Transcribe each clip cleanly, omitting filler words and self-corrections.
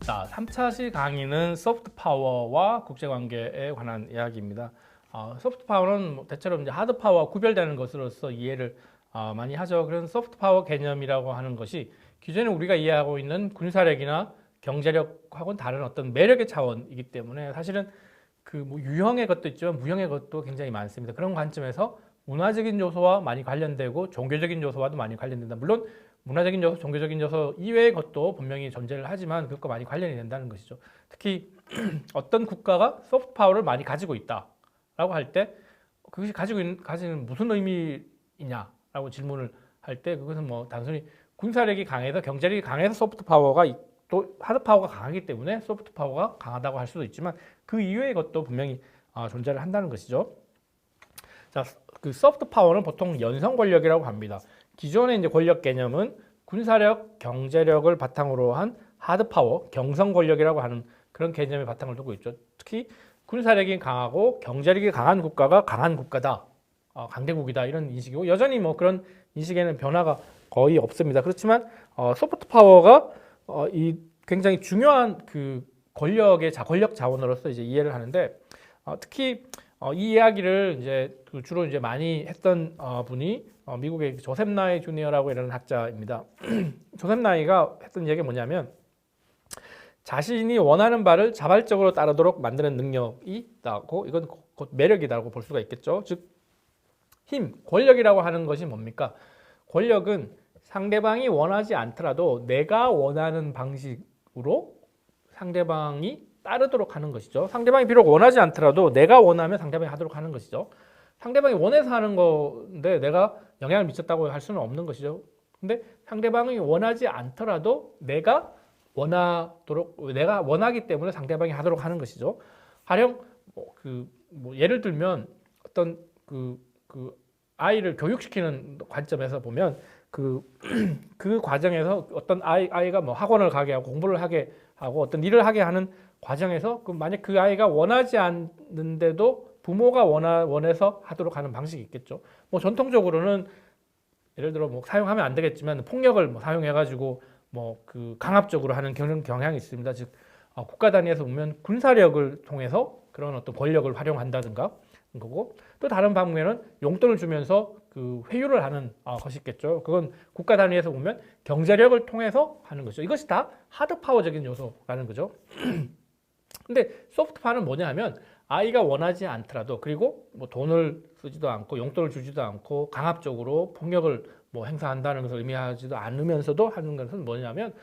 자, 3차 시 강의는 소프트 파워와 국제관계에 관한 이야기입니다. 소프트 파워는 대체로 이제 하드 파워와 구별되는 것으로서 이해를 많이 하죠. 그런 소프트 파워 개념이라고 하는 것이 기존에 우리가 이해하고 있는 군사력이나 경제력하고는 다른 어떤 매력의 차원이기 때문에 사실은 그 뭐 유형의 것도 있지만 무형의 것도 굉장히 많습니다. 그런 관점에서 문화적인 요소와 많이 관련되고 종교적인 요소와도 많이 관련된다. 물론 문화적인 요소, 종교적인 요소 이외의 것도 분명히 존재를 하지만 그것과 많이 관련이 된다는 것이죠. 특히 어떤 국가가 소프트 파워를 많이 가지고 있다라고 할 때 그것이 가지는 무슨 의미이냐라고 질문을 할 때 그것은 뭐 단순히 군사력이 강해서 경제력이 강해서 소프트 파워가 또 하드 파워가 강하기 때문에 소프트 파워가 강하다고 할 수도 있지만 그 이외의 것도 분명히 존재를 한다는 것이죠. 자, 그 소프트 파워는 보통 연성 권력이라고 합니다. 기존의 이제 권력 개념은 군사력, 경제력을 바탕으로 한 하드 파워, 경성 권력이라고 하는 그런 개념의 바탕을 두고 있죠. 특히 군사력이 강하고 경제력이 강한 국가가 강한 국가다, 강대국이다 이런 인식이고 여전히 뭐 그런 인식에는 변화가 거의 없습니다. 그렇지만 소프트 파워가 이 굉장히 중요한 그 권력 자원으로서 이제 이해를 하는데 특히 이 이야기를 이제 주로 이제 많이 했던 분이 미국의 조셉 나이 주니어라고 이라는 학자입니다. 조셉 나이가 했던 이야기가 뭐냐면 자신이 원하는 바를 자발적으로 따르도록 만드는 능력이 있다고 이건 곧 매력이라고 볼 수가 있겠죠. 즉 힘, 권력이라고 하는 것이 뭡니까? 권력은 상대방이 원하지 않더라도 내가 원하는 방식으로 상대방이 따르도록 하는 것이죠. 상대방이 비록 원하지 않더라도 내가 원하면 상대방이 하도록 하는 것이죠. 상대방이 원해서 하는 건데 내가 영향을 미쳤다고 할 수는 없는 것이죠. 근데 상대방이 원하지 않더라도 내가 원하기 때문에 상대방이 하도록 하는 것이죠. 가령 예를 들면 어떤 그 아이를 교육시키는 관점에서 보면 그 과정에서 어떤 아이가 뭐 학원을 가게 하고 공부를 하게 하고 어떤 일을 하게 하는 과정에서 만약 그 아이가 원하지 않는데도 부모가 원해서 하도록 하는 방식이 있겠죠. 뭐 전통적으로는 예를 들어 뭐 사용하면 안 되겠지만 폭력을 뭐 사용해가지고 뭐 그 강압적으로 하는 그런 경향이 있습니다. 즉 국가 단위에서 보면 군사력을 통해서 그런 어떤 권력을 활용한다든가 거고 또 다른 방면은 용돈을 주면서 그 회유를 하는 것이 있겠죠. 그건 국가 단위에서 보면 경제력을 통해서 하는 거죠. 이것이 다 하드 파워적인 요소라는 거죠. 근데 소프트 파워는 뭐냐 하면 아이가 원하지 않더라도 그리고 뭐 돈을 쓰지도 않고 용돈을 주지도 않고 강압적으로 폭력을 뭐 행사한다는 것을 의미하지도 않으면서도 하는 것은 뭐냐면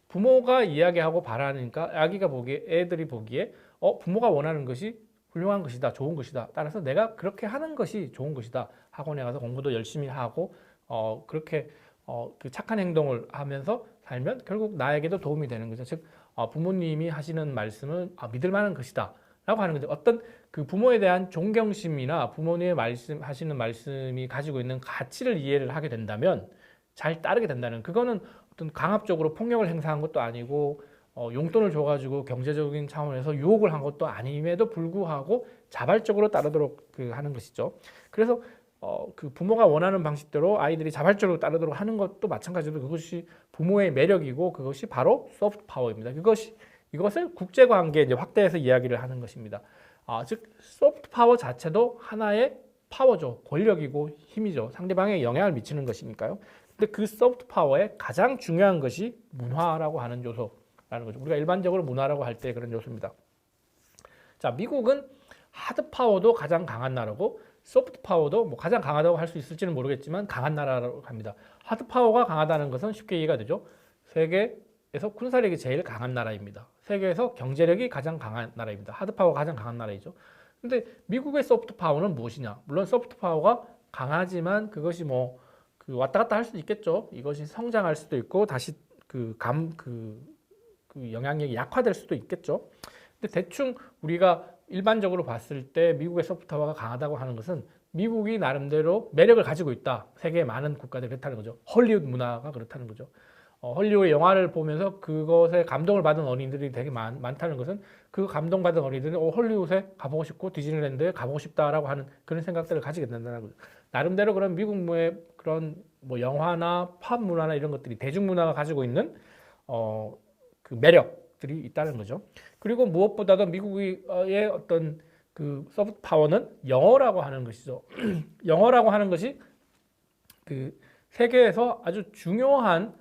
부모가 이야기하고 바라니까 애들이 보기에 부모가 원하는 것이 훌륭한 것이다, 좋은 것이다. 따라서 내가 그렇게 하는 것이 좋은 것이다. 학원에 가서 공부도 열심히 하고 그렇게 그 착한 행동을 하면서 살면 결국 나에게도 도움이 되는 거죠. 즉 부모님이 하시는 말씀은 믿을 만한 것이다. 라고 하는 건데 어떤 그 부모에 대한 존경심이나 부모님의 하시는 말씀이 가지고 있는 가치를 이해를 하게 된다면 잘 따르게 된다는 그거는 어떤 강압적으로 폭력을 행사한 것도 아니고 용돈을 줘가지고 경제적인 차원에서 유혹을 한 것도 아님에도 불구하고 자발적으로 따르도록 하는 것이죠. 그래서 그 부모가 원하는 방식대로 아이들이 자발적으로 따르도록 하는 것도 마찬가지로 그것이 부모의 매력이고 그것이 바로 소프트 파워입니다. 이것을 국제관계에 이제 확대해서 이야기를 하는 것입니다. 즉 소프트 파워 자체도 하나의 파워죠. 권력이고 힘이죠. 상대방에 영향을 미치는 것이니까요. 근데 그 소프트 파워의 가장 중요한 것이 문화라고 하는 요소라는 거죠. 우리가 일반적으로 문화라고 할 때 그런 요소입니다. 자, 미국은 하드 파워도 가장 강한 나라고 소프트 파워도 뭐 가장 강하다고 할 수 있을지는 모르겠지만 강한 나라라고 합니다. 하드 파워가 강하다는 것은 쉽게 이해가 되죠. 세계에서 군사력이 제일 강한 나라입니다. 세계에서 경제력이 가장 강한 나라입니다. 하드 파워가 가장 강한 나라이죠. 근데 미국의 소프트 파워는 무엇이냐? 물론 소프트 파워가 강하지만 그것이 뭐 왔다 갔다 할 수도 있겠죠. 이것이 성장할 수도 있고 다시 그 영향력이 약화될 수도 있겠죠. 근데 대충 우리가 일반적으로 봤을 때 미국의 소프트 파워가 강하다고 하는 것은 미국이 나름대로 매력을 가지고 있다. 세계의 많은 국가들이 그렇다는 거죠. 헐리우드 문화가 그렇다는 거죠. 헐리우드 영화를 보면서 그것에 감동을 받은 어린이들이 되게 많다는 것은 그 감동받은 어린이들은 헐리우드에 가보고 싶고 디즈니랜드에 가보고 싶다라고 하는 그런 생각들을 가지게 된다는 거죠. 나름대로 그런 미국의 그런 뭐 영화나 팝 문화나 이런 것들이 대중문화가 가지고 있는 그 매력 매력들이 있다는 거죠. 그리고 무엇보다도 미국의 어떤 그 소프트 파워는 영어라고 하는 것이죠. 영어라고 하는 것이 그 세계에서 아주 중요한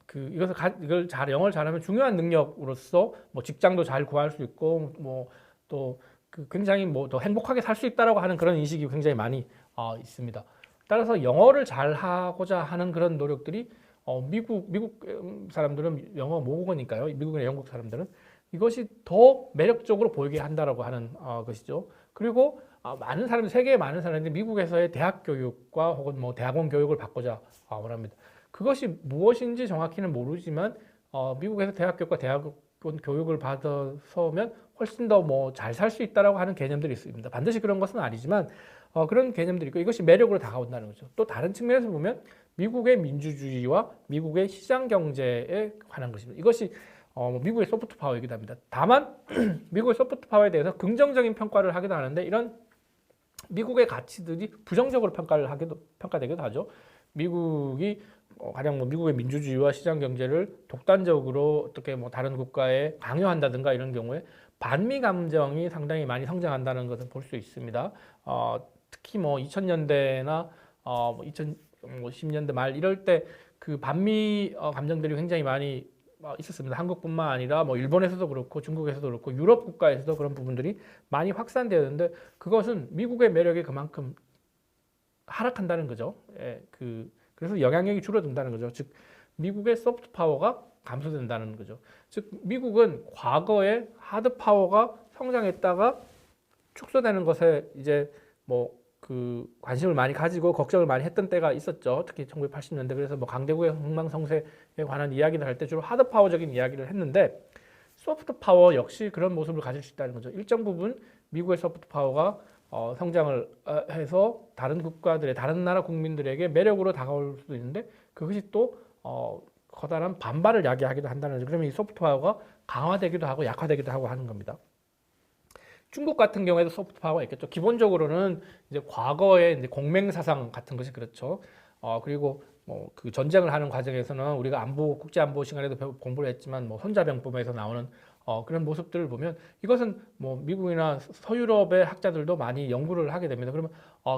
그 이걸 잘 영어를 잘하면 중요한 능력으로서 뭐 직장도 잘 구할 수 있고 뭐 또 그 굉장히 뭐 더 행복하게 살 수 있다라고 하는 그런 인식이 굉장히 많이 있습니다. 따라서 영어를 잘 하고자 하는 그런 노력들이 미국 사람들은 영어 모국어니까요. 미국이나 영국 사람들은 이것이 더 매력적으로 보이게 한다라고 하는 것이죠. 그리고 많은 사람들, 세계의 많은 사람들이 미국에서의 대학 교육과 혹은 뭐 대학원 교육을 받고자 원합니다. 그것이 무엇인지 정확히는 모르지만 미국에서 대학 교육과 대학원 교육을 받아서면 훨씬 더 뭐 잘 살 수 있다라고 하는 개념들이 있습니다. 반드시 그런 것은 아니지만 그런 개념들이 있고 이것이 매력으로 다가온다는 거죠. 또 다른 측면에서 보면 미국의 민주주의와 미국의 시장 경제에 관한 것입니다. 이것이 미국의 소프트 파워이기도 합니다. 다만 미국의 소프트 파워에 대해서 긍정적인 평가를 하기도 하는데 이런 미국의 가치들이 부정적으로 평가되기도 하죠. 미국이 가령 뭐 미국의 민주주의와 시장 경제를 독단적으로 어떻게 뭐 다른 국가에 강요한다든가 이런 경우에 반미 감정이 상당히 많이 성장한다는 것을 볼 수 있습니다. 특히 뭐 2000년대나 2010년대 말 이럴 때 그 반미 감정들이 굉장히 많이 있었습니다. 한국뿐만 아니라 뭐 일본에서도 그렇고 중국에서도 그렇고 유럽 국가에서도 그런 부분들이 많이 확산되었는데 그것은 미국의 매력이 그만큼 하락한다는 거죠. 예, 그래서 영향력이 줄어든다는 거죠. 즉 미국의 소프트 파워가 감소된다는 거죠. 즉 미국은 과거에 하드 파워가 성장했다가 축소되는 것에 이제 뭐 그 관심을 많이 가지고 걱정을 많이 했던 때가 있었죠. 특히 1980년대 그래서 뭐 강대국의 흥망성쇠에 관한 이야기를 할 때 주로 하드 파워적인 이야기를 했는데 소프트 파워 역시 그런 모습을 가질 수 있다는 거죠. 일정 부분 미국의 소프트 파워가 성장을 해서 다른 국가들의 다른 나라 국민들에게 매력으로 다가올 수도 있는데 그것이 또 커다란 반발을 야기하기도 한다는 거죠. 그러면 이 소프트 파워가 강화되기도 하고 약화되기도 하고 하는 겁니다. 중국 같은 경우에도 소프트 파워가 있겠죠. 기본적으로는 이제 과거의 이제 공맹사상 같은 것이 그렇죠. 그리고 뭐 그 전쟁을 하는 과정에서는 우리가 국제 안보 시간에도 공부를 했지만 뭐 손자병법에서 나오는 그런 모습들을 보면 이것은 뭐 미국이나 서유럽의 학자들도 많이 연구를 하게 됩니다. 그러면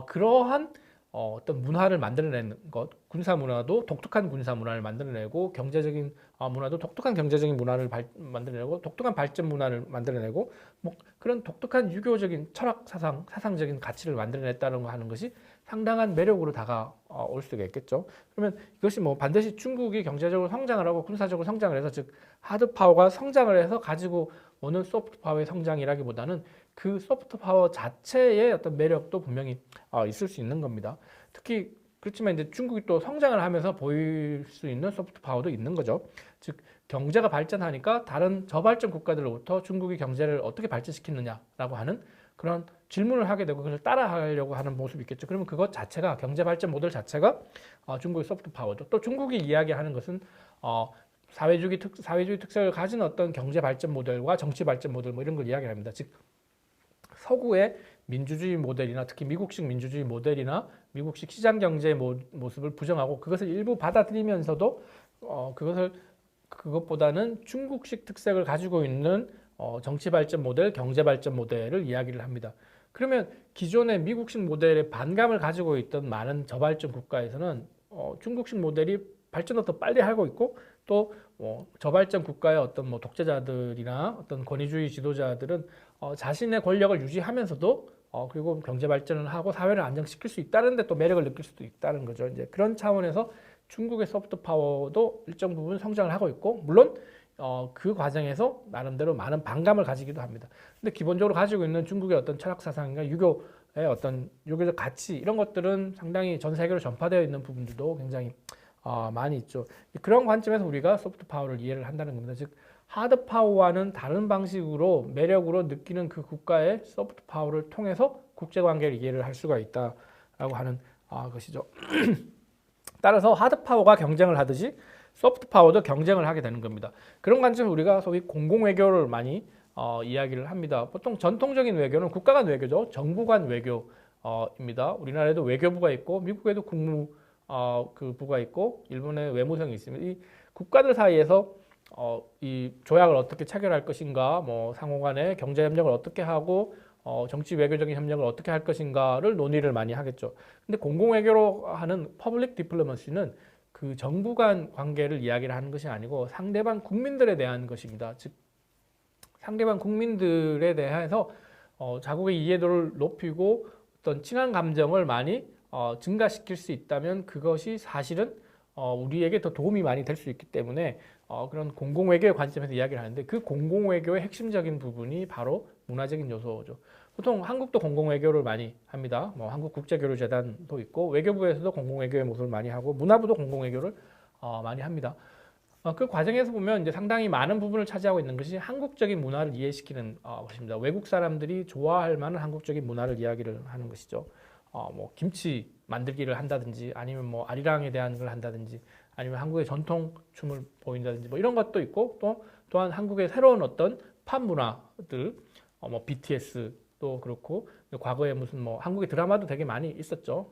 그러한 어떤 문화를 만들어내는 것, 군사 문화도 독특한 군사 문화를 만들어내고 경제적인 문화도 독특한 경제적인 문화를 만들어내고 독특한 발전 문화를 만들어내고 뭐 그런 독특한 유교적인 철학 사상적인 가치를 만들어냈다는 거 하는 것이 상당한 매력으로 다가올 수가 있겠죠. 그러면 이것이 뭐 반드시 중국이 경제적으로 성장을 하고 군사적으로 성장을 해서 즉 하드 파워가 성장을 해서 가지고 오는 소프트 파워의 성장이라기보다는 그 소프트 파워 자체의 어떤 매력도 분명히 있을 수 있는 겁니다. 특히 그렇지만 이제 중국이 또 성장을 하면서 보일 수 있는 소프트 파워도 있는 거죠. 즉 경제가 발전하니까 다른 저발전 국가들로부터 중국이 경제를 어떻게 발전시키느냐라고 하는 그런 질문을 하게 되고 그걸 따라하려고 하는 모습이 있겠죠. 그러면 그것 자체가 경제 발전 모델 자체가 중국의 소프트 파워죠. 또 중국이 이야기하는 것은 사회주의 특색을 가진 어떤 경제 발전 모델과 정치 발전 모델 뭐 이런 걸 이야기합니다. 즉 서구의 민주주의 모델이나 특히 미국식 민주주의 모델이나 미국식 시장 경제의 모습을 부정하고 그것을 일부 받아들이면서도 그것보다는 중국식 특색을 가지고 있는 정치 발전 모델, 경제 발전 모델을 이야기를 합니다. 그러면 기존의 미국식 모델에 반감을 가지고 있던 많은 저발전 국가에서는 중국식 모델이 발전을 더 빨리 하고 있고 또 저발전 국가의 어떤 뭐 독재자들이나 어떤 권위주의 지도자들은 자신의 권력을 유지하면서도 그리고 경제 발전을 하고 사회를 안정시킬 수 있다는데 또 매력을 느낄 수도 있다는 거죠. 이제 그런 차원에서 중국의 소프트 파워도 일정 부분 성장을 하고 있고 물론 그 과정에서 나름대로 많은 반감을 가지기도 합니다. 근데 기본적으로 가지고 있는 중국의 어떤 철학 사상이나 유교의 어떤 유교적 가치 이런 것들은 상당히 전 세계로 전파되어 있는 부분들도 굉장히 많이 있죠. 그런 관점에서 우리가 소프트 파워를 이해를 한다는 겁니다. 즉 하드 파워와는 다른 방식으로 매력으로 느끼는 그 국가의 소프트 파워를 통해서 국제 관계를 이해를 할 수가 있다라고 하는 것이죠. 따라서 하드 파워가 경쟁을 하듯이 소프트 파워도 경쟁을 하게 되는 겁니다. 그런 관점에서 우리가 소위 공공 외교를 많이 이야기를 합니다. 보통 전통적인 외교는 국가 간 외교죠. 정부 간 외교입니다. 우리나라에도 외교부가 있고 미국에도 국무 그 부가 있고 일본의 외무성이 있습니다. 이 국가들 사이에서 이 조약을 어떻게 체결할 것인가, 뭐 상호 간의 경제 협력을 어떻게 하고 정치 외교적인 협력을 어떻게 할 것인가를 논의를 많이 하겠죠. 근데 공공 외교로 하는 퍼블릭 디플로머시는 그 정부 간 관계를 이야기를 하는 것이 아니고 상대방 국민들에 대한 것입니다. 즉 상대방 국민들에 대해서 자국의 이해도를 높이고 어떤 친한 감정을 많이 증가시킬 수 있다면 그것이 사실은 우리에게 더 도움이 많이 될 수 있기 때문에 그런 공공외교의 관점에서 이야기를 하는데 그 공공외교의 핵심적인 부분이 바로 문화적인 요소죠. 보통 한국도 공공외교를 많이 합니다. 뭐 한국국제교류재단도 있고 외교부에서도 공공외교의 모습을 많이 하고 문화부도 공공외교를 많이 합니다. 그 과정에서 보면 이제 상당히 많은 부분을 차지하고 있는 것이 한국적인 문화를 이해시키는 것입니다. 외국 사람들이 좋아할 만한 한국적인 문화를 이야기를 하는 것이죠. 뭐 김치 만들기를 한다든지 아니면 뭐 아리랑에 대한 걸 한다든지 아니면 한국의 전통 춤을 보인다든지 뭐 이런 것도 있고 또한 한국의 새로운 어떤 팝 문화들 뭐 BTS도 그렇고 과거에 무슨 뭐 한국의 드라마도 되게 많이 있었죠.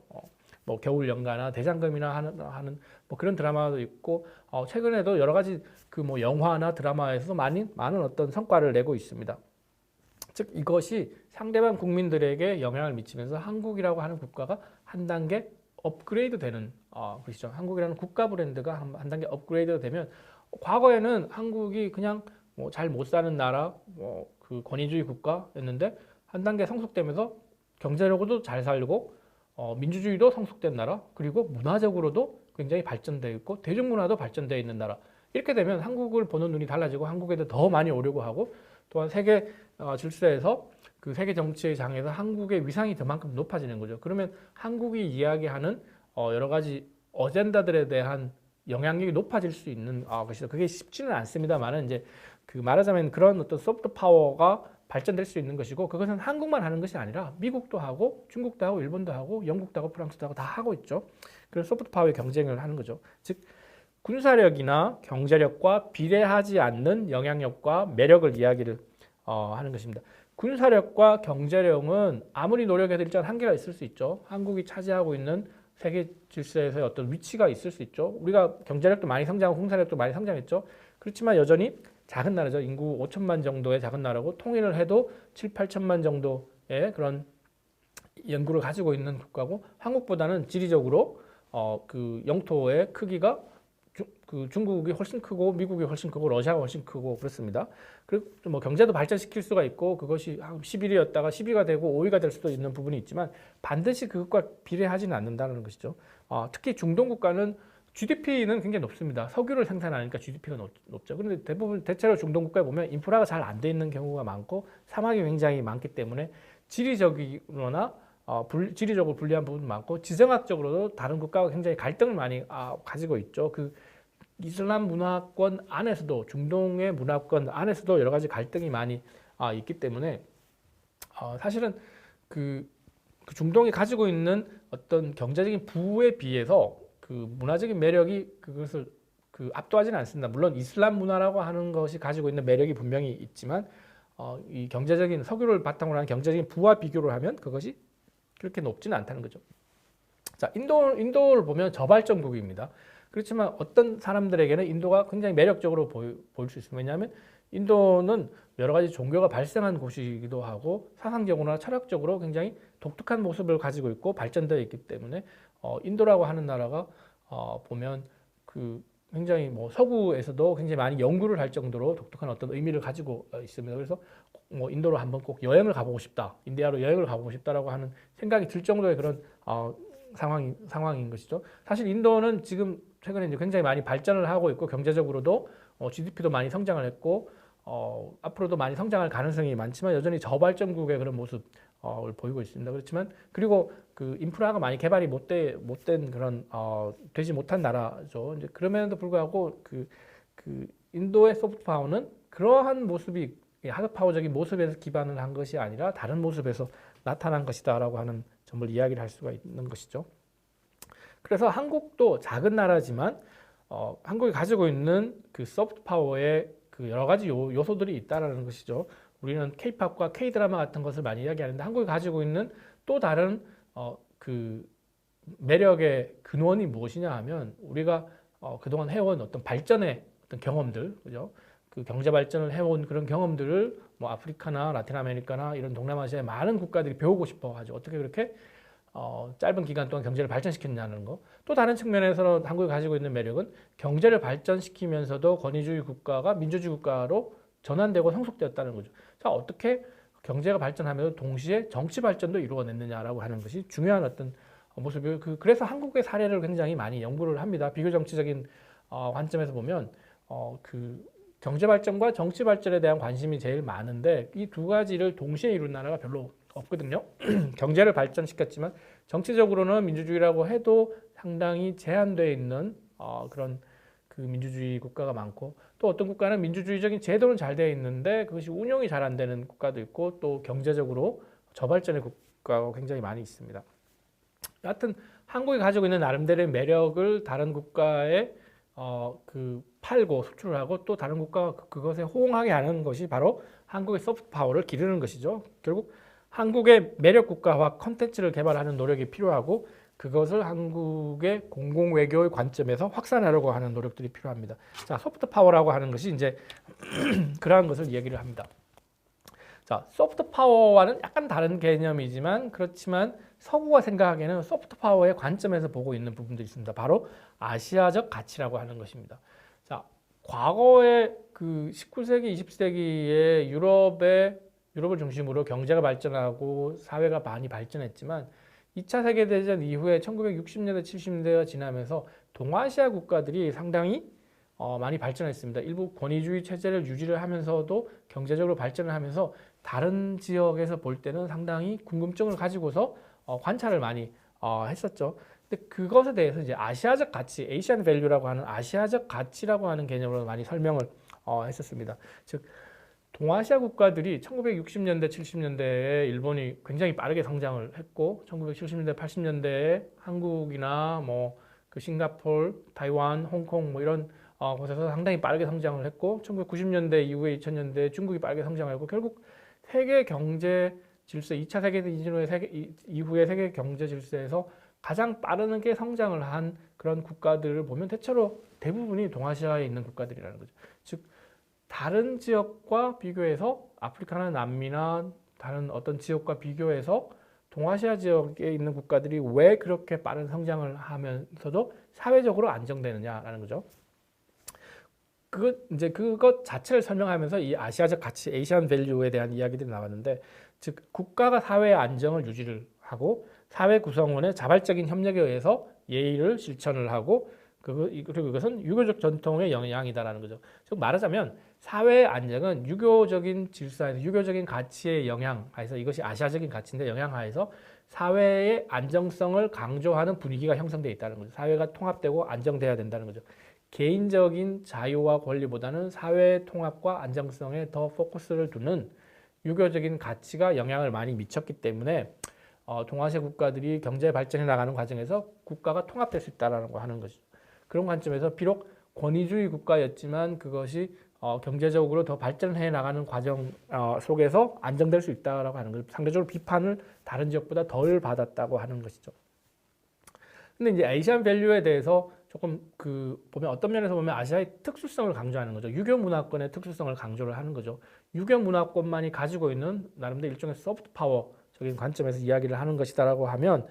뭐 겨울 연가나 대장금이나 하는 뭐 그런 드라마도 있고 최근에도 여러 가지 그 뭐 영화나 드라마에서 많은 어떤 성과를 내고 있습니다. 즉 이것이 상대방 국민들에게 영향을 미치면서 한국이라고 하는 국가가 한 단계 업그레이드 되는 것이죠. 한국이라는 국가 브랜드가 한 단계 업그레이드가 되면 과거에는 한국이 그냥 뭐 잘 못 사는 나라, 뭐 그 권위주의 국가였는데 한 단계 성숙되면서 경제력으로도 잘 살고 민주주의도 성숙된 나라, 그리고 문화적으로도 굉장히 발전되어 있고 대중문화도 발전되어 있는 나라. 이렇게 되면 한국을 보는 눈이 달라지고 한국에 더 많이 오려고 하고 또한 세계 질서에서 그 세계 정치의 장에서 한국의 위상이 그만큼 높아지는 거죠. 그러면 한국이 이야기하는 여러 가지 어젠다들에 대한 영향력이 높아질 수 있는 것이죠. 그게 쉽지는 않습니다만은 이제 그 말하자면 그런 어떤 소프트 파워가 발전될 수 있는 것이고 그것은 한국만 하는 것이 아니라 미국도 하고 중국도 하고 일본도 하고 영국도 하고 프랑스도 하고 다 하고 있죠. 그래서 소프트 파워의 경쟁을 하는 거죠. 즉 군사력이나 경제력과 비례하지 않는 영향력과 매력을 이야기를 하는 것입니다. 군사력과 경제력은 아무리 노력해도 일단 한계가 있을 수 있죠. 한국이 차지하고 있는 세계 질서에서의 어떤 위치가 있을 수 있죠. 우리가 경제력도 많이 성장하고 군사력도 많이 성장했죠. 그렇지만 여전히 작은 나라죠. 인구 5천만 정도의 작은 나라고 통일을 해도 7, 8천만 정도의 그런 연구를 가지고 있는 국가고 한국보다는 지리적으로 그 영토의 크기가 그 중국이 훨씬 크고 미국이 훨씬 크고 러시아가 훨씬 크고 그렇습니다. 그리고 뭐 경제도 발전시킬 수가 있고 그것이 11위였다가 10위가 되고 5위가 될 수도 있는 부분이 있지만 반드시 그것과 비례하지는 않는다는 것이죠. 특히 중동 국가는 GDP는 굉장히 높습니다. 석유를 생산하니까 GDP가 높죠. 그런데 대체로 중동 국가에 보면 인프라가 잘 안 돼 있는 경우가 많고 사막이 굉장히 많기 때문에 지리적으로나 지리적으로 불리한 부분도 많고 지정학적으로도 다른 국가가 굉장히 갈등을 많이 가지고 있죠. 그 이슬람 문화권 안에서도 중동의 문화권 안에서도 여러 가지 갈등이 많이 있기 때문에 사실은 그 중동이 가지고 있는 어떤 경제적인 부에 비해서 그 문화적인 매력이 그것을 압도하지는 않습니다. 물론 이슬람 문화라고 하는 것이 가지고 있는 매력이 분명히 있지만 이 경제적인 석유를 바탕으로 하는 경제적인 부와 비교를 하면 그것이 그렇게 높지는 않다는 거죠. 자, 인도를 보면 저발전국입니다. 그렇지만 어떤 사람들에게는 인도가 굉장히 매력적으로 보일 수 있습니다. 왜냐하면 인도는 여러 가지 종교가 발생한 곳이기도 하고 사상적으로나 철학적으로 굉장히 독특한 모습을 가지고 있고 발전되어 있기 때문에 인도라고 하는 나라가 보면 그 굉장히 뭐 서구에서도 굉장히 많이 연구를 할 정도로 독특한 어떤 의미를 가지고 있습니다. 그래서 뭐 인도로 한번 꼭 여행을 가보고 싶다, 인디아로 여행을 가보고 싶다라고 하는 생각이 들 정도의 그런 상황인 것이죠. 사실 인도는 지금 최근에 이제 굉장히 많이 발전을 하고 있고 경제적으로도 GDP도 많이 성장을 했고 앞으로도 많이 성장할 가능성이 많지만 여전히 저발전국의 그런 모습을 보이고 있습니다. 그렇지만 그리고 그 인프라가 많이 개발이 못된 그런 되지 못한 나라죠. 이제 그럼에도 불구하고 그 인도의 소프트 파워는 그러한 모습이 하드파워적인 모습에서 기반을 한 것이 아니라 다른 모습에서 나타난 것이다라고 하는 점을 이야기를 할 수가 있는 것이죠. 그래서 한국도 작은 나라지만 한국이 가지고 있는 그 소프트 파워의 그 여러 가지 요소들이 있다라는 것이죠. 우리는 K-팝과 K-드라마 같은 것을 많이 이야기하는데 한국이 가지고 있는 또 다른 그 매력의 근원이 무엇이냐 하면 우리가 그동안 해온 어떤 발전의 어떤 경험들, 그죠? 그 경제 발전을 해온 그런 경험들을 뭐 아프리카나 라틴 아메리카나 이런 동남아시아의 많은 국가들이 배우고 싶어 하죠. 어떻게 그렇게 짧은 기간 동안 경제를 발전시켰냐는 거. 또 다른 측면에서는 한국이 가지고 있는 매력은 경제를 발전시키면서도 권위주의 국가가 민주주의 국가로 전환되고 성숙되었다는 거죠. 자, 어떻게 경제가 발전하면서 동시에 정치 발전도 이루어냈느냐라고 하는 것이 중요한 어떤 모습이에요. 그래서 한국의 사례를 굉장히 많이 연구를 합니다. 비교 정치적인 관점에서 보면 그 경제 발전과 정치 발전에 대한 관심이 제일 많은데 이 두 가지를 동시에 이룬 나라가 별로 없거든요. 경제를 발전시켰지만 정치적으로는 민주주의라고 해도 상당히 제한되어 있는 그런 그 민주주의 국가가 많고 또 어떤 국가는 민주주의적인 제도는 잘 되어 있는데 그것이 운영이 잘 안 되는 국가도 있고 또 경제적으로 저발전의 국가가 굉장히 많이 있습니다. 여하튼 한국이 가지고 있는 나름대로의 매력을 다른 국가에 팔고 수출을 하고 또 다른 국가가 그것에 호응하게 하는 것이 바로 한국의 소프트 파워를 기르는 것이죠. 결국 한국의 매력 국가화 컨텐츠를 개발하는 노력이 필요하고 그것을 한국의 공공 외교의 관점에서 확산하려고 하는 노력들이 필요합니다. 자, 소프트 파워라고 하는 것이 이제 그러한 것을 얘기를 합니다. 자, 소프트 파워와는 약간 다른 개념이지만 그렇지만 서구가 생각하기에는 소프트 파워의 관점에서 보고 있는 부분들이 있습니다. 바로 아시아적 가치라고 하는 것입니다. 자, 과거에 그 19세기, 20세기에 유럽을 중심으로 경제가 발전하고 사회가 많이 발전했지만 2차 세계대전 이후에 1960년대, 70년대가 지나면서 동아시아 국가들이 상당히 많이 발전했습니다. 일부 권위주의 체제를 유지를 하면서도 경제적으로 발전을 하면서 다른 지역에서 볼 때는 상당히 궁금증을 가지고서 관찰을 많이 했었죠. 근데 그것에 대해서 이제 아시아적 가치, 에이시안 밸류라고 하는 아시아적 가치라고 하는 개념으로 많이 설명을 했었습니다. 즉 동아시아 국가들이 1960년대, 70년대에 일본이 굉장히 빠르게 성장을 했고 1970년대, 80년대에 한국이나 뭐 그 싱가포르, 타이완, 홍콩 뭐 이런 곳에서 상당히 빠르게 성장을 했고 1990년대 이후에 2000년대 중국이 빠르게 성장하고 결국 세계 경제 질서 2차 세계대전 이후의 세계 경제 질서에서 가장 빠르게 성장을 한 그런 국가들을 보면 대체로 대부분이 동아시아에 있는 국가들이라는 거죠. 즉 다른 지역과 비교해서 아프리카나 남미나 다른 어떤 지역과 비교해서 동아시아 지역에 있는 국가들이 왜 그렇게 빠른 성장을 하면서도 사회적으로 안정되느냐라는 거죠. 그것 자체를 설명하면서 이 아시아적 가치, 에이시안 밸류에 대한 이야기들이 나왔는데, 즉 국가가 사회의 안정을 유지를 하고 사회 구성원의 자발적인 협력에 의해서 예의를 실천을 하고 그리고 이것은 유교적 전통의 영향이다라는 거죠. 즉 말하자면 사회의 안정은 유교적인 질서에서 유교적인 가치의 영향하에서 이것이 아시아적인 가치인데 영향하에서 사회의 안정성을 강조하는 분위기가 형성되어 있다는 거죠. 사회가 통합되고 안정돼야 된다는 거죠. 개인적인 자유와 권리보다는 사회 통합과 안정성에 더 포커스를 두는 유교적인 가치가 영향을 많이 미쳤기 때문에 동아시아 국가들이 경제 발전해 나가는 과정에서 국가가 통합될 수 있다는 거 하는 것이죠. 그런 관점에서 비록 권위주의 국가였지만 그것이 경제적으로 더 발전해 나가는 과정 속에서 안정될 수 있다라고 하는 거죠. 상대적으로 비판을 다른 지역보다 덜 받았다고 하는 것이죠. 근데 이제 아시안 밸류에 대해서 조금 보면 어떤 면에서 보면 아시아의 특수성을 강조하는 거죠. 유교 문화권의 특수성을 강조를 하는 거죠. 유교 문화권만이 가지고 있는 나름대로 일종의 소프트 파워적인 관점에서 이야기를 하는 것이다라고 하면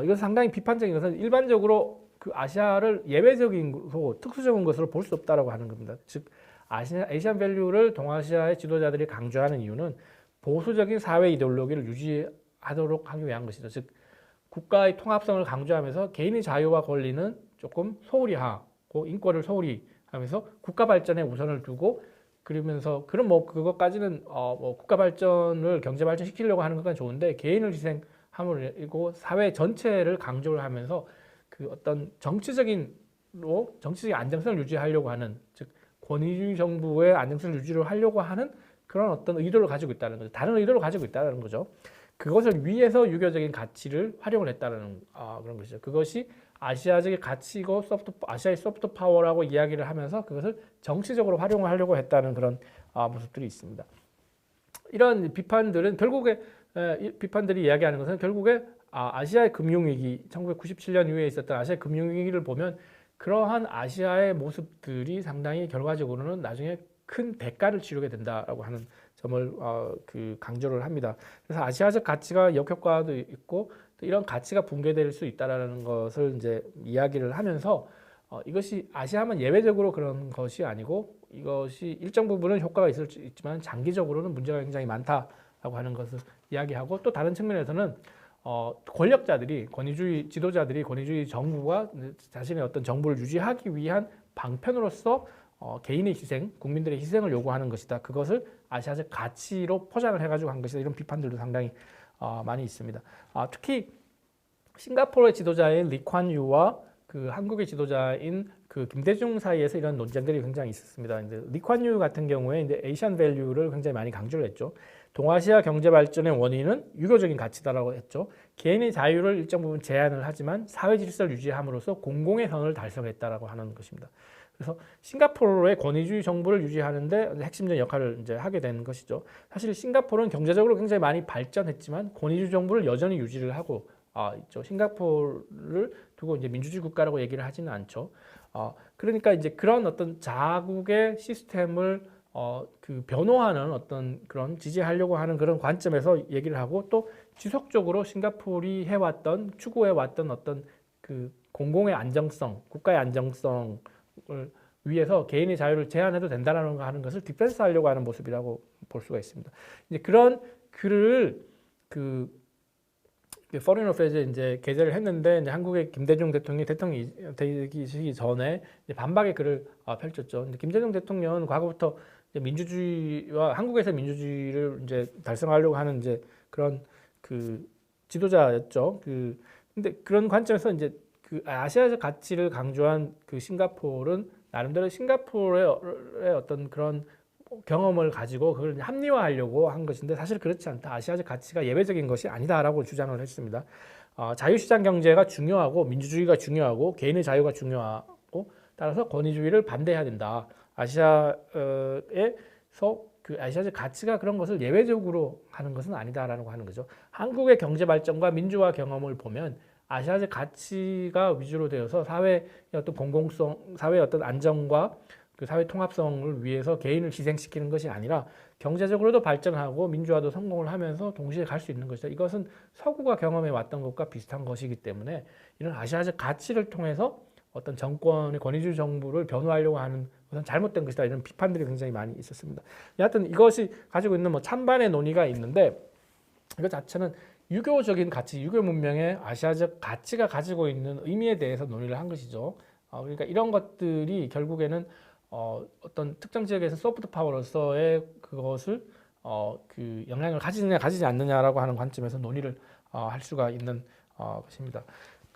이것은 상당히 비판적인 것은 일반적으로 그 아시아를 예외적인 것으로 특수적인 것으로 볼 수 없다라고 하는 겁니다. 즉 아시안 밸류를 동아시아의 지도자들이 강조하는 이유는 보수적인 사회 이데올로기를 유지하도록 하기 위한 것이죠. 즉 국가의 통합성을 강조하면서 개인의 자유와 권리는 조금 소홀히 하고 인권을 소홀히 하면서 국가 발전에 우선을 두고 그러면서 그것까지는 국가 발전을 경제 발전 시키려고 하는 것까지 좋은데 개인을 희생함으로 사회 전체를 강조를 하면서 그 어떤 정치적인 안정성을 유지하려고 하는 즉 권위주의 정부의 안정성을 유지를 하려고 하는 그런 어떤 의도를 가지고 있다는 거죠. 다른 의도를 가지고 있다는 거죠. 그것을 위해서 유교적인 가치를 활용을 했다는 그런 것이죠. 그것이 아시아적인 가치이고 아시아의 소프트 파워라고 이야기를 하면서 그것을 정치적으로 활용을 하려고 했다는 그런 모습들이 있습니다. 이런 비판들은 결국에 비판들이 이야기하는 것은 결국에 아시아의 금융위기 1997년 이후에 있었던 아시아의 금융위기를 보면 그러한 아시아의 모습들이 상당히 결과적으로는 나중에 큰 대가를 치르게 된다라고 하는 점을 강조를 합니다. 그래서 아시아적 가치가 역효과도 있고 또 이런 가치가 붕괴될 수 있다라는 것을 이제 이야기를 하면서 이것이 아시아만 예외적으로 그런 것이 아니고 이것이 일정 부분은 효과가 있을 수 있지만 장기적으로는 문제가 굉장히 많다라고 하는 것을 이야기하고 또 다른 측면에서는 권력자들이 권위주의 지도자들이 권위주의 정부가 자신의 어떤 정부를 유지하기 위한 방편으로서 개인의 희생, 국민들의 희생을 요구하는 것이다. 그것을 아시아적 가치로 포장을 해가지고 한 것이다. 이런 비판들도 상당히 많이 있습니다. 특히 싱가포르의 지도자인 리콴 유와 그 한국의 지도자인 그 김대중 사이에서 이런 논쟁들이 굉장히 있었습니다. 이제 리콴 유 같은 경우에 이제 에이시안 밸류를 굉장히 많이 강조를 했죠. 동아시아 경제 발전의 원인은 유교적인 가치다라고 했죠. 개인의 자유를 일정 부분 제한을 하지만 사회 질서를 유지함으로써 공공의 선을 달성했다라고 하는 것입니다. 그래서 싱가포르의 권위주의 정부를 유지하는데 핵심적인 역할을 이제 하게 된 것이죠. 사실 싱가포르는 경제적으로 굉장히 많이 발전했지만 권위주의 정부를 여전히 유지를 하고 있죠. 싱가포르를 두고 이제 민주주의 국가라고 얘기를 하지는 않죠. 그러니까 이제 그런 어떤 자국의 시스템을 그 변호하는 어떤 그런 지지하려고 하는 그런 관점에서 얘기를 하고 또 지속적으로 싱가포르이 해왔던 추구해왔던 어떤 그 공공의 안정성, 국가의 안정성을 위해서 개인의 자유를 제한해도 된다라는 거 하는 것을 디펜스하려고 하는 모습이라고 볼 수가 있습니다. 이제 그런 글을 그 포리인 어페어즈에 이제 게재를 했는데 이제 한국의 김대중 대통령이 되기 전에 이제 반박의 글을 펼쳤죠. 근데 김대중 대통령은 과거부터 이제 민주주의와 한국에서 민주주의를 이제 달성하려고 하는 이제 그런 그 지도자였죠. 근데 그런 관점에서 이제 그 아시아적 가치를 강조한 그 싱가포르는 나름대로 싱가포르의 어떤 그런 경험을 가지고 그걸 합리화하려고 한 것인데 사실 그렇지 않다. 아시아적 가치가 예외적인 것이 아니다라고 주장을 했습니다. 자유시장 경제가 중요하고 민주주의가 중요하고 개인의 자유가 중요하고 따라서 권위주의를 반대해야 된다. 아시아에서 그 아시아적 가치가 그런 것을 예외적으로 하는 것은 아니다라고 하는 거죠. 한국의 경제 발전과 민주화 경험을 보면 아시아적 가치가 위주로 되어서 사회의 어떤 공공성, 사회의 어떤 안정과 그 사회 통합성을 위해서 개인을 희생시키는 것이 아니라 경제적으로도 발전하고 민주화도 성공을 하면서 동시에 갈 수 있는 것이다. 이것은 서구가 경험해 왔던 것과 비슷한 것이기 때문에 이런 아시아적 가치를 통해서 어떤 정권의 권위주의 정부를 변호하려고 하는 것은 잘못된 것이다. 이런 비판들이 굉장히 많이 있었습니다. 여하튼 이것이 가지고 있는 뭐 찬반의 논의가 있는데 이것 자체는 유교적인 가치, 유교 문명의 아시아적 가치가 가지고 있는 의미에 대해서 논의를 한 것이죠. 그러니까 이런 것들이 결국에는 어떤 특정 지역에서 소프트 파워로서의 그것을 그 영향을 가지느냐 가지지 않느냐라고 하는 관점에서 논의를 할 수가 있는 것입니다.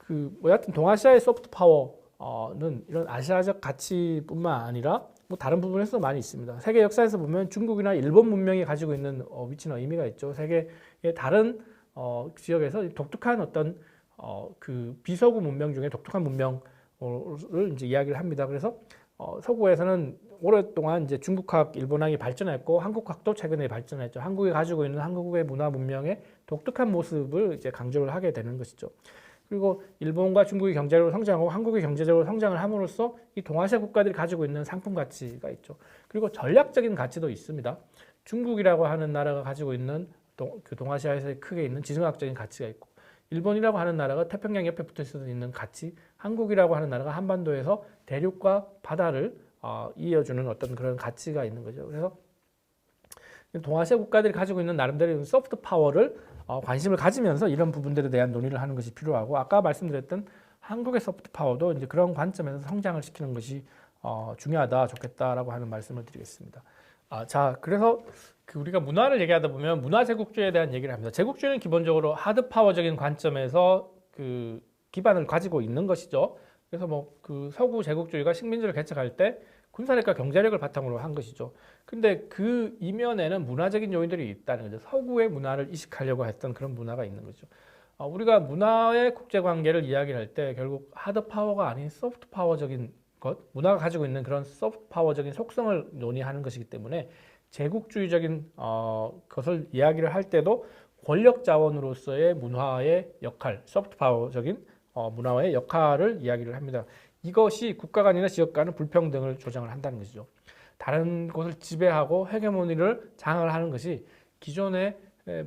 뭐 여하튼 동아시아의 소프트 파워는 이런 아시아적 가치뿐만 아니라 뭐 다른 부분에서도 많이 있습니다. 세계 역사에서 보면 중국이나 일본 문명이 가지고 있는 위치나 의미가 있죠. 세계의 다른 지역에서 독특한 어떤 그 비서구 문명 중에 독특한 문명을 이제 이야기를 합니다. 그래서 서구에서는 오랫동안 이제 중국학, 일본학이 발전했고 한국학도 최근에 발전했죠. 한국이 가지고 있는 한국의 문화 문명의 독특한 모습을 이제 강조를 하게 되는 것이죠. 그리고 일본과 중국이 경제적으로 성장하고 한국이 경제적으로 성장을 함으로써 이 동아시아 국가들이 가지고 있는 상품 가치가 있죠. 그리고 전략적인 가치도 있습니다. 중국이라고 하는 나라가 가지고 있는 그 동아시아에서 크게 있는 지정학적인 가치가 있고 일본이라고 하는 나라가 태평양 옆에 붙어 있는 가치, 한국이라고 하는 나라가 한반도에서 대륙과 바다를 이어주는 어떤 그런 가치가 있는 거죠. 그래서 동아시아 국가들이 가지고 있는 나름대로 소프트 파워를 관심을 가지면서 이런 부분들에 대한 논의를 하는 것이 필요하고 아까 말씀드렸던 한국의 소프트 파워도 이제 그런 관점에서 성장을 시키는 것이 중요하다, 좋겠다라고 하는 말씀을 드리겠습니다. 자, 그래서 우리가 문화를 얘기하다 보면 문화 제국주의에 대한 얘기를 합니다. 제국주의는 기본적으로 하드 파워적인 관점에서 그 기반을 가지고 있는 것이죠. 그래서 뭐 그 서구 제국주의가 식민지를 개척할 때 군사력과 경제력을 바탕으로 한 것이죠. 근데 그 이면에는 문화적인 요인들이 있다는 거죠. 서구의 문화를 이식하려고 했던 그런 문화가 있는 거죠. 우리가 문화의 국제관계를 이야기할 때 결국 하드 파워가 아닌 소프트 파워적인 것, 문화가 가지고 있는 그런 소프트 파워적인 속성을 논의하는 것이기 때문에 제국주의적인 것을 이야기를 할 때도 권력 자원으로서의 문화의 역할, 소프트 파워적인 문화의 역할을 이야기를 합니다. 이것이 국가 간이나 지역 간의 불평등을 조장을 한다는 것이죠. 다른 곳을 지배하고 헤게모니를 장악을 하는 것이 기존에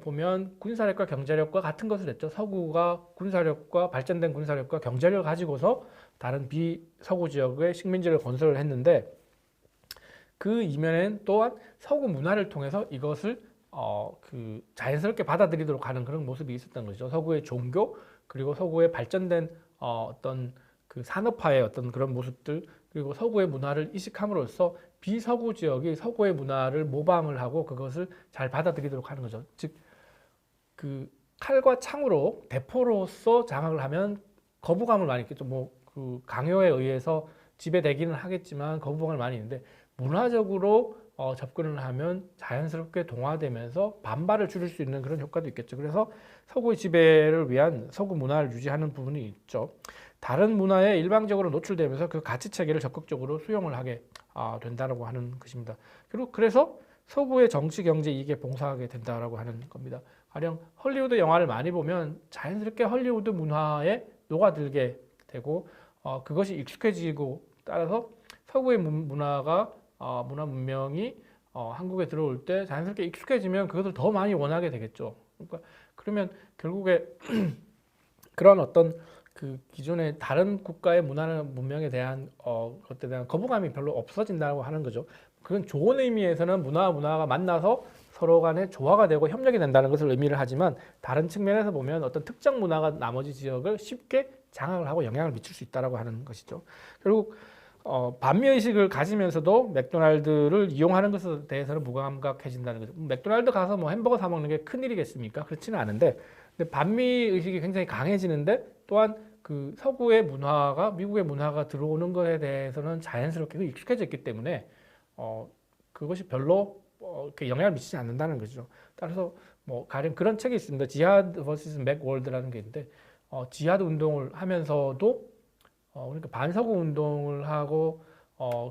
보면 군사력과 경제력과 같은 것을 했죠. 서구가 군사력과 발전된 군사력과 경제력을 가지고서 다른 비서구 지역의 식민지를 건설을 했는데 그 이면엔 또한 서구 문화를 통해서 이것을 자연스럽게 받아들이도록 하는 그런 모습이 있었던 거죠. 서구의 종교 그리고 서구의 발전된 어떤 그 산업화의 어떤 그런 모습들 그리고 서구의 문화를 이식함으로써 비서구 지역이 서구의 문화를 모방을 하고 그것을 잘 받아들이도록 하는 거죠. 즉, 그 칼과 창으로 대포로서 장악을 하면 거부감을 많이 있겠죠. 그 강요에 의해서 지배되기는 하겠지만 거부감을 많이 있는데 문화적으로 접근을 하면 자연스럽게 동화되면서 반발을 줄일 수 있는 그런 효과도 있겠죠. 그래서 서구의 지배를 위한 서구 문화를 유지하는 부분이 있죠. 다른 문화에 일방적으로 노출되면서 그 가치 체계를 적극적으로 수용을 하게 된다라고 하는 것입니다. 그리고 그래서 서구의 정치, 경제 이익에 봉사하게 된다라고 하는 겁니다. 가령 헐리우드 영화를 많이 보면 자연스럽게 헐리우드 문화에 녹아들게 되고 그것이 익숙해지고 따라서 서구의 문화 문명이 한국에 들어올 때 자연스럽게 익숙해지면 그것을 더 많이 원하게 되겠죠. 그러니까 그러면 결국에 그런 어떤 그 기존의 다른 국가의 문명에 대한 것에 대한 거부감이 별로 없어진다고 하는 거죠. 그건 좋은 의미에서는 문화와 문화가 만나서 서로 간에 조화가 되고 협력이 된다는 것을 의미를 하지만 다른 측면에서 보면 어떤 특정 문화가 나머지 지역을 쉽게 장악을 하고 영향을 미칠 수 있다고 하는 것이죠. 결국 반미의식을 가지면서도 맥도날드를 이용하는 것에 대해서는 무감각해진다는 거죠. 맥도날드 가서 뭐 햄버거 사 먹는 게 큰일이겠습니까? 그렇지는 않은데 근데 반미의식이 굉장히 강해지는데 또한 그 서구의 문화가 미국의 문화가 들어오는 것에 대해서는 자연스럽게 익숙해졌기 때문에 그것이 별로 이렇게 영향을 미치지 않는다는 거죠. 따라서 뭐 가령 그런 책이 있습니다. 지하드 vs 맥월드라는 게 있는데 지하드 운동을 하면서도 그러니까 반서구 운동을 하고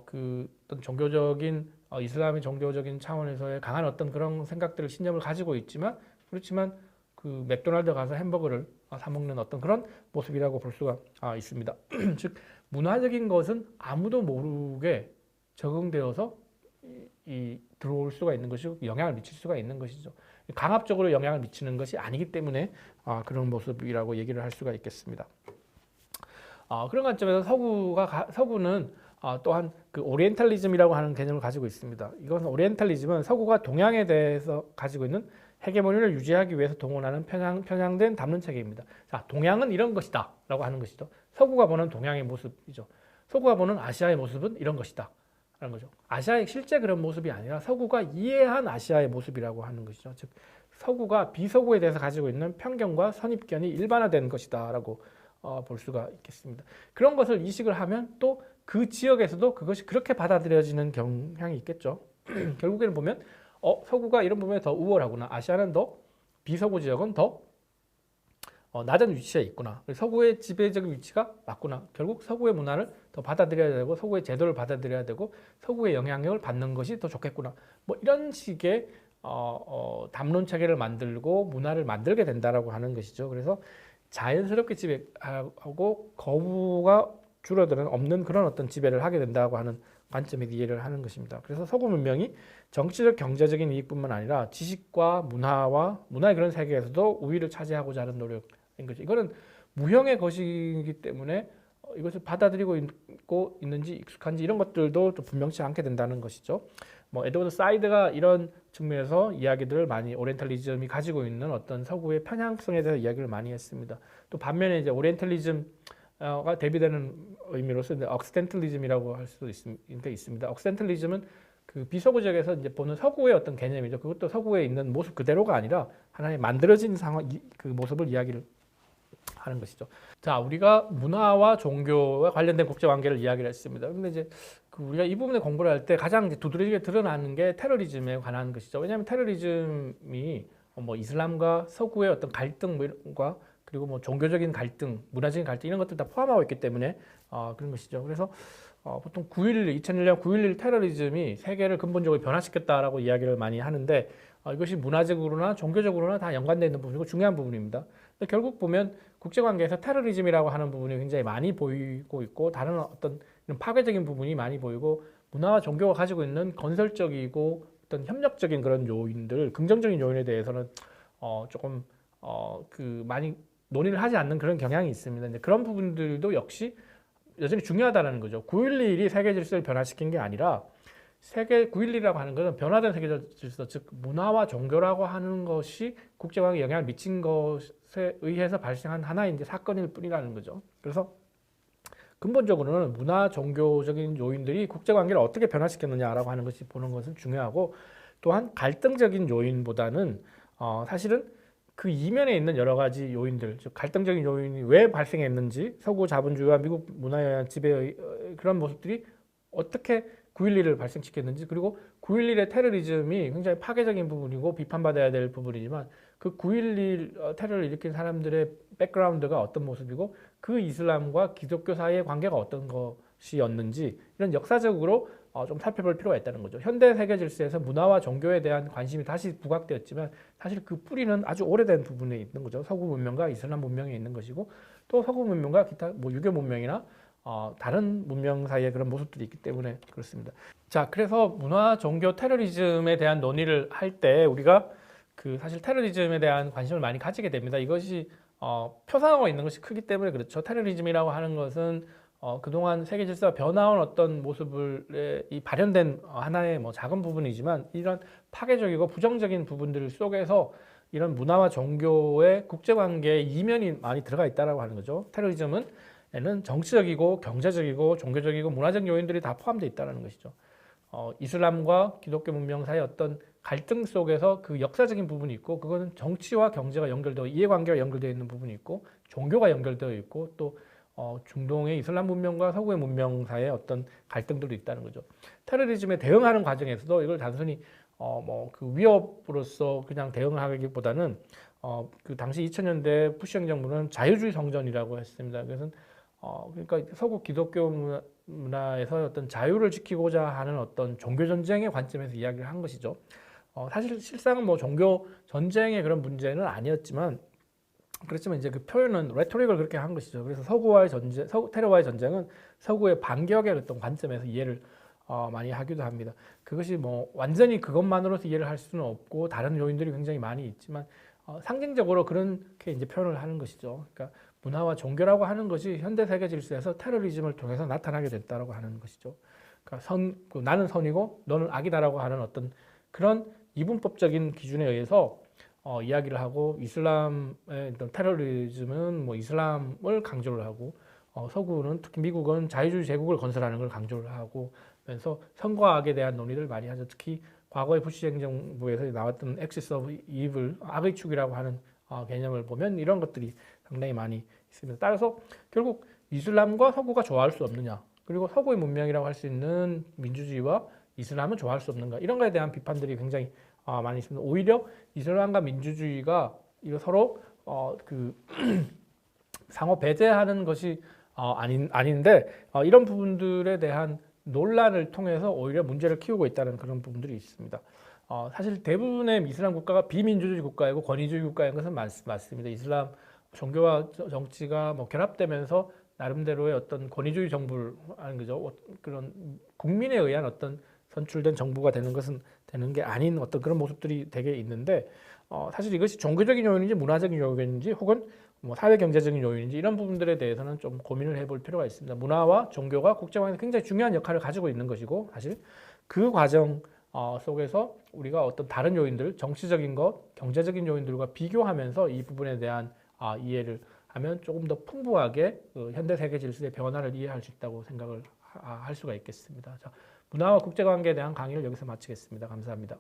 그 어떤 종교적인 이슬람의 종교적인 차원에서의 강한 어떤 그런 생각들을 신념을 가지고 있지만 그렇지만 그 맥도날드 가서 햄버거를 사 먹는 어떤 그런 모습이라고 볼 수가 있습니다. 즉 문화적인 것은 아무도 모르게 적응되어서 들어올 수가 있는 것이고 영향을 미칠 수가 있는 것이죠. 강압적으로 영향을 미치는 것이 아니기 때문에 그런 모습이라고 얘기를 할 수가 있겠습니다. 그런 관점에서 서구는 또한 그 오리엔탈리즘이라고 하는 개념을 가지고 있습니다. 이것은 오리엔탈리즘은 서구가 동양에 대해서 가지고 있는 헤게모니를 유지하기 위해서 동원하는 편향된 담론 체계입니다. 자, 동양은 이런 것이다 라고 하는 것이죠. 서구가 보는 동양의 모습이죠. 서구가 보는 아시아의 모습은 이런 것이다 라는 거죠. 아시아의 실제 그런 모습이 아니라 서구가 이해한 아시아의 모습이라고 하는 것이죠. 즉 서구가 비서구에 대해서 가지고 있는 편견과 선입견이 일반화된 것이다 라고 볼 수가 있겠습니다. 그런 것을 이식을 하면 또 그 지역에서도 그것이 그렇게 받아들여지는 경향이 있겠죠. 결국에는 보면 서구가 이런 부분에 더 우월하구나. 아시아는 더 비서구 지역은 더 낮은 위치에 있구나. 서구의 지배적인 위치가 맞구나. 결국 서구의 문화를 더 받아들여야 되고 서구의 제도를 받아들여야 되고 서구의 영향력을 받는 것이 더 좋겠구나. 뭐 이런 식의 담론 체계를 만들고 문화를 만들게 된다라고 하는 것이죠. 그래서 자연스럽게 지배하고 거부가 줄어드는 없는 그런 어떤 지배를 하게 된다고 하는 관점에 이해를 하는 것입니다. 그래서 서구 문명이 정치적 경제적인 이익뿐만 아니라 지식과 문화의 그런 세계에서도 우위를 차지하고자 하는 노력인 거죠. 이거는 무형의 것이기 때문에 이것을 받아들이고 있고 있는지 익숙한지 이런 것들도 또 분명치 않게 된다는 것이죠. 뭐 에드워드 사이드가 이런 측면에서 이야기들을 많이 오리엔탈리즘이 가지고 있는 어떤 서구의 편향성에 대해서 이야기를 많이 했습니다. 또 반면에 이제 오리엔탈리즘가 대비되는 의미로서 억시덴탈리즘이라고 할 수도 있습니다. 억시덴탈리즘은 그 비서구 지역에서 이제 보는 서구의 어떤 개념이죠. 그것도 서구에 있는 모습 그대로가 아니라 하나의 만들어진 상황, 그 모습을 이야기를 하는 것이죠. 자, 우리가 문화와 종교와 관련된 국제 관계를 이야기를 했습니다. 근데 이제 우리가 이 부분에 공부를 할 때 가장 이제 두드러지게 드러나는 게 테러리즘에 관한 것이죠. 왜냐하면 테러리즘이 뭐 이슬람과 서구의 어떤 갈등과 그리고 뭐 종교적인 갈등, 문화적인 갈등 이런 것들 다 포함하고 있기 때문에 그런 것이죠. 그래서 보통 2001년 9.11 테러리즘이 세계를 근본적으로 변화시켰다라고 이야기를 많이 하는데 이것이 문화적으로나 종교적으로나 다 연관되어 있는 부분이고 중요한 부분입니다. 근데 결국 보면 국제관계에서 테러리즘이라고 하는 부분이 굉장히 많이 보이고 있고 다른 어떤 이런 파괴적인 부분이 많이 보이고 문화와 종교가 가지고 있는 건설적이고 어떤 협력적인 그런 요인들, 긍정적인 요인에 대해서는 조금 그 많이 논의를 하지 않는 그런 경향이 있습니다. 이제 그런 부분들도 역시 여전히 중요하다는 거죠. 9.11이 세계 질서를 변화시킨 게 아니라 세계 9.11이라고 하는 것은 변화된 세계 질서, 즉 문화와 종교라고 하는 것이 국제관계에 영향을 미친 것에 의해서 발생한 하나의 이제 사건일 뿐이라는 거죠. 그래서 근본적으로는 문화, 종교적인 요인들이 국제관계를 어떻게 변화시켰느냐라고 하는 것이 보는 것은 중요하고 또한 갈등적인 요인보다는 사실은 그 이면에 있는 여러 가지 요인들, 즉 갈등적인 요인이 왜 발생했는지 서구 자본주의와 미국 문화에 의한 지배의 그런 모습들이 어떻게 9.11을 발생시켰는지 그리고 9.11의 테러리즘이 굉장히 파괴적인 부분이고 비판받아야 될 부분이지만 그 9.11 테러를 일으킨 사람들의 백그라운드가 어떤 모습이고 그 이슬람과 기독교 사이의 관계가 어떤 것이었는지 이런 역사적으로 좀 살펴볼 필요가 있다는 거죠. 현대 세계 질서에서 문화와 종교에 대한 관심이 다시 부각되었지만 사실 그 뿌리는 아주 오래된 부분에 있는 거죠. 서구 문명과 이슬람 문명에 있는 것이고 또 서구 문명과 기타 뭐 유교 문명이나 다른 문명 사이의 그런 모습들이 있기 때문에 그렇습니다. 자, 그래서 문화, 종교, 테러리즘에 대한 논의를 할 때 우리가 그 사실 테러리즘에 대한 관심을 많이 가지게 됩니다. 이것이 표상하고 있는 것이 크기 때문에 그렇죠. 테러리즘이라고 하는 것은 그동안 세계 질서가 변화한 어떤 모습을 이 발현된 하나의 뭐 작은 부분이지만 이런 파괴적이고 부정적인 부분들 속에서 이런 문화와 종교의 국제관계의 이면이 많이 들어가 있다라고 하는 거죠. 테러리즘은 에는 정치적이고 경제적이고 종교적이고 문화적 요인들이 다 포함되어 있다는 것이죠. 이슬람과 기독교 문명 사이의 어떤 갈등 속에서 그 역사적인 부분이 있고 그거는 정치와 경제가 연결되어 이해관계가 연결되어 있는 부분이 있고 종교가 연결되어 있고 또 중동의 이슬람 문명과 서구의 문명 사이의 어떤 갈등들도 있다는 거죠. 테러리즘에 대응하는 과정에서도 이걸 단순히 뭐 그 위협으로서 그냥 대응을 하기보다는 그 당시 2000년대 부시 행정부는 자유주의 성전이라고 했습니다. 그래서 그러니까 서구 기독교 문화에서 어떤 자유를 지키고자 하는 어떤 종교 전쟁의 관점에서 이야기를 한 것이죠. 사실 실상은 뭐 종교 전쟁의 그런 문제는 아니었지만 그렇지만 이제 그 표현은 레토릭을 그렇게 한 것이죠. 그래서 서구와의 전쟁, 테러와의 전쟁은 서구의 반격의 어떤 관점에서 이해를 많이 하기도 합니다. 그것이 뭐 완전히 그것만으로서 이해를 할 수는 없고 다른 요인들이 굉장히 많이 있지만 상징적으로 그렇게 이제 표현을 하는 것이죠. 그러니까 문화와 종교라고 하는 것이 현대 세계 질서에서 테러리즘을 통해서 나타나게 됐다라고 하는 것이죠. 그러니까 나는 선이고 너는 악이다라고 하는 어떤 그런 이분법적인 기준에 의해서 이야기를 하고 이슬람의 어떤 테러리즘은 뭐 이슬람을 강조를 하고 서구는 특히 미국은 자유주의 제국을 건설하는 걸 강조를 하고 면서 선과 악에 대한 논의를 많이 하죠. 특히 과거의 부시 행정부에서 나왔던 엑시스 오브 이블, 악의 축이라고 하는 개념을 보면 이런 것들이 상당히 많이 있습니다. 따라서 결국 이슬람과 서구가 좋아할 수 없느냐, 그리고 서구의 문명이라고 할 수 있는 민주주의와 이슬람은 좋아할 수 없는가, 이런 거에 대한 비판들이 굉장히 많이 있습니다. 오히려 이슬람과 민주주의가 이거 서로 그 상호 배제하는 것이 아닌데 이런 부분들에 대한 논란을 통해서 오히려 문제를 키우고 있다는 그런 부분들이 있습니다. 사실 대부분의 이슬람 국가가 비민주주의 국가이고 권위주의 국가인 것은 맞습니다. 이슬람 종교와 정치가 뭐 결합되면서 나름대로의 어떤 권위주의 정부를 하는 거죠. 그런 국민에 의한 어떤 선출된 정부가 되는 것은 되는 게 아닌 어떤 그런 모습들이 되게 있는데 사실 이것이 종교적인 요인인지 문화적인 요인인지 혹은 뭐 사회 경제적인 요인인지 이런 부분들에 대해서는 좀 고민을 해볼 필요가 있습니다. 문화와 종교가 국제관계에서 굉장히 중요한 역할을 가지고 있는 것이고 사실 그 과정 속에서 우리가 어떤 다른 요인들, 정치적인 것, 경제적인 요인들과 비교하면서 이 부분에 대한 이해를 하면 조금 더 풍부하게 그 현대 세계 질서의 변화를 이해할 수 있다고 생각을 할 수가 있겠습니다. 자, 문화와 국제관계에 대한 강의를 여기서 마치겠습니다. 감사합니다.